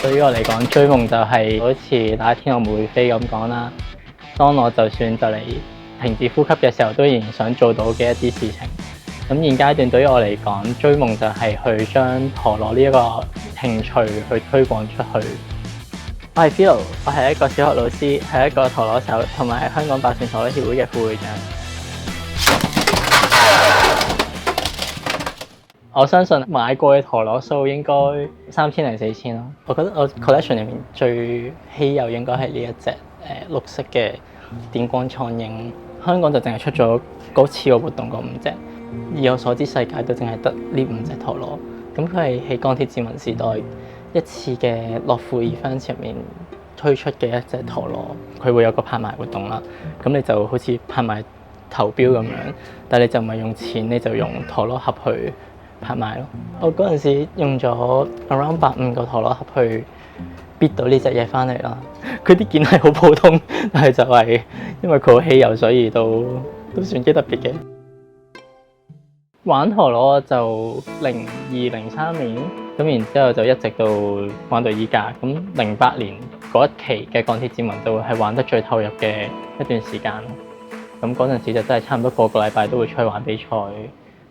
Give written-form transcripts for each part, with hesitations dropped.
對於我嚟講，追夢就係好似那一天我們會飛咁講啦。當我就算就嚟停止呼吸嘅時候，都仍然想做到嘅一啲事情。咁現階段對於我嚟講，追夢就係去將陀螺呢一個興趣去推廣出去。我係 Philo， 我係一個小學老師，係一個陀螺手，同埋係香港爆旋陀螺協會嘅副會長。我相信買過嘅陀螺數應該3000零4000咯。我覺得我 collection 入面最稀有應該係呢一隻綠色嘅電光蒼鷹。香港就淨係出咗嗰次個活動嗰5隻，以我所知世界都淨係得呢5隻陀螺。咁佢係喺鋼鐵戰魂時代一次嘅樂富 event 入面推出嘅一隻陀螺。佢會有個拍賣活動啦，咁你就好似拍賣投標咁樣，但係你就唔係用錢，你就用陀螺盒去拍賣咯。我嗰陣時用咗 around 85個陀螺盒去 bid 到呢隻嘢翻嚟啦。佢啲件係好普通，但係就係因為佢好稀有，所以都算幾特別嘅。玩陀螺就02、03年，咁然之後就一直到玩到依家。咁08年嗰一期嘅鋼鐵戰魂就會係玩得最投入嘅一段時間。咁嗰陣時就真係差唔多個個禮拜都會出去玩比賽，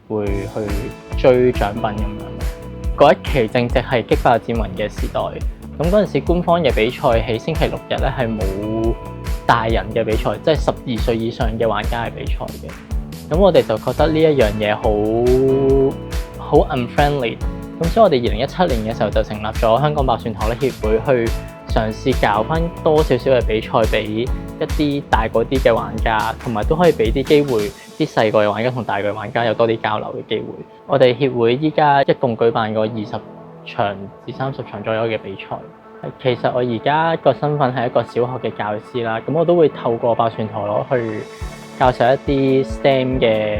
會去追獎品咁樣。嗰一期正值係擊爆戰魂嘅時代。咁嗰陣時官方嘅比賽喺星期6日咧係冇大人嘅比賽，即係12歲以上嘅玩家嘅比賽嘅。咁我哋就覺得呢一樣嘢好 unfriendly。咁所以我哋2017年嘅時候就成立咗香港爆旋陀螺協會，去嘗試搞翻多少少嘅比賽俾一啲大個啲嘅玩家，同埋都可以俾啲機會啲細個嘅玩家同大個嘅玩家有多啲交流嘅機會。我哋協會依家一共舉辦過20場至30場左右嘅比賽。其實我而家個身份係一個小學嘅教師啦，咁我都會透過爆旋陀螺去教授一啲 STEM 嘅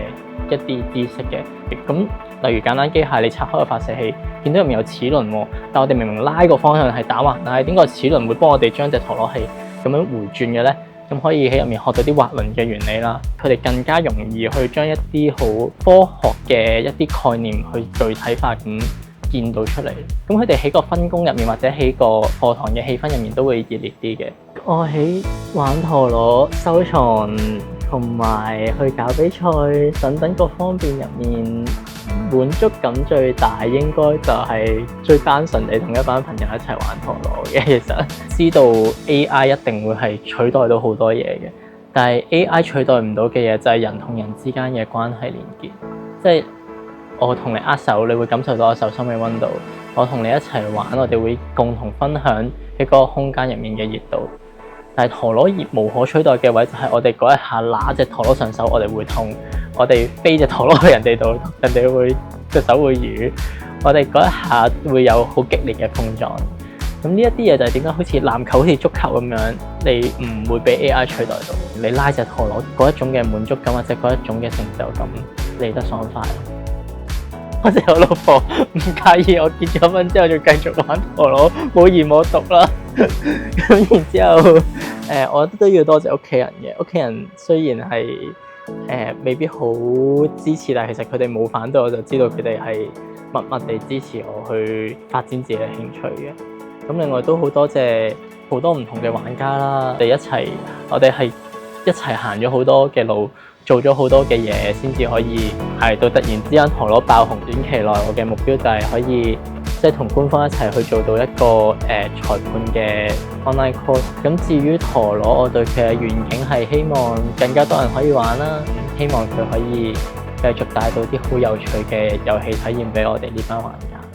一啲知識嘅。咁例如簡單機械，你拆開個發射器，見到入面有齒輪喎，但我哋明明拉個方向係打橫拉，點解齒輪會幫我哋將隻陀螺係咁樣回轉嘅咧？咁可以喺入面學到啲滑輪嘅原理啦。佢哋更加容易去將一啲好科學嘅一啲概念去具體化咁見到出嚟。咁佢哋喺個分工入面，或者喺個課堂嘅氣氛入面都會熱烈啲嘅。我喺玩陀螺、收藏同埋去搞比賽等等各方面入面，滿足感最大應該就係最單純地同一班朋友一齊玩陀螺嘅。其實知道 AI 一定會係取代到好多嘢嘅，但係 AI 取代唔到嘅嘢就係人同人之間嘅關係連結。即係我同你握手，你會感受到我手心嘅溫度；我同你一齊玩，我哋會共同分享喺嗰個空間入面嘅熱度。但係陀螺無可取代嘅位就係我哋嗰一下拿隻陀螺上手，我哋會痛；我哋飛隻陀螺去人哋度，人哋會隻手會瘀；我哋嗰一下會有好激烈嘅碰撞。咁呢一啲嘢就係點解好似籃球、好似足球咁樣，你唔會俾 AI 取代到。你拉隻陀螺嗰一種嘅滿足感，或者嗰一種嘅成就感嚟得爽快。或者我老婆唔介意我結咗婚之後仲繼續玩陀螺，冇嫌我毒啦。咁然之後，我覺得都要多謝屋企人嘅。屋企人雖然係未必好支持，但係其實佢哋冇反對，我就知道佢哋係默默地支持我去發展自己嘅興趣嘅。咁另外都好多謝好多唔同嘅玩家啦，我哋係一齊行咗好多嘅路，做咗好多嘅嘢，先至可以係到突然之間陀螺爆紅。短期內我嘅目標就係可以即係同官方一齊去做到一個裁判嘅 online course。咁至於陀螺，我對佢嘅願景係希望更加多人可以玩啦，希望佢可以繼續帶到啲好有趣嘅遊戲體驗俾我哋呢班玩家。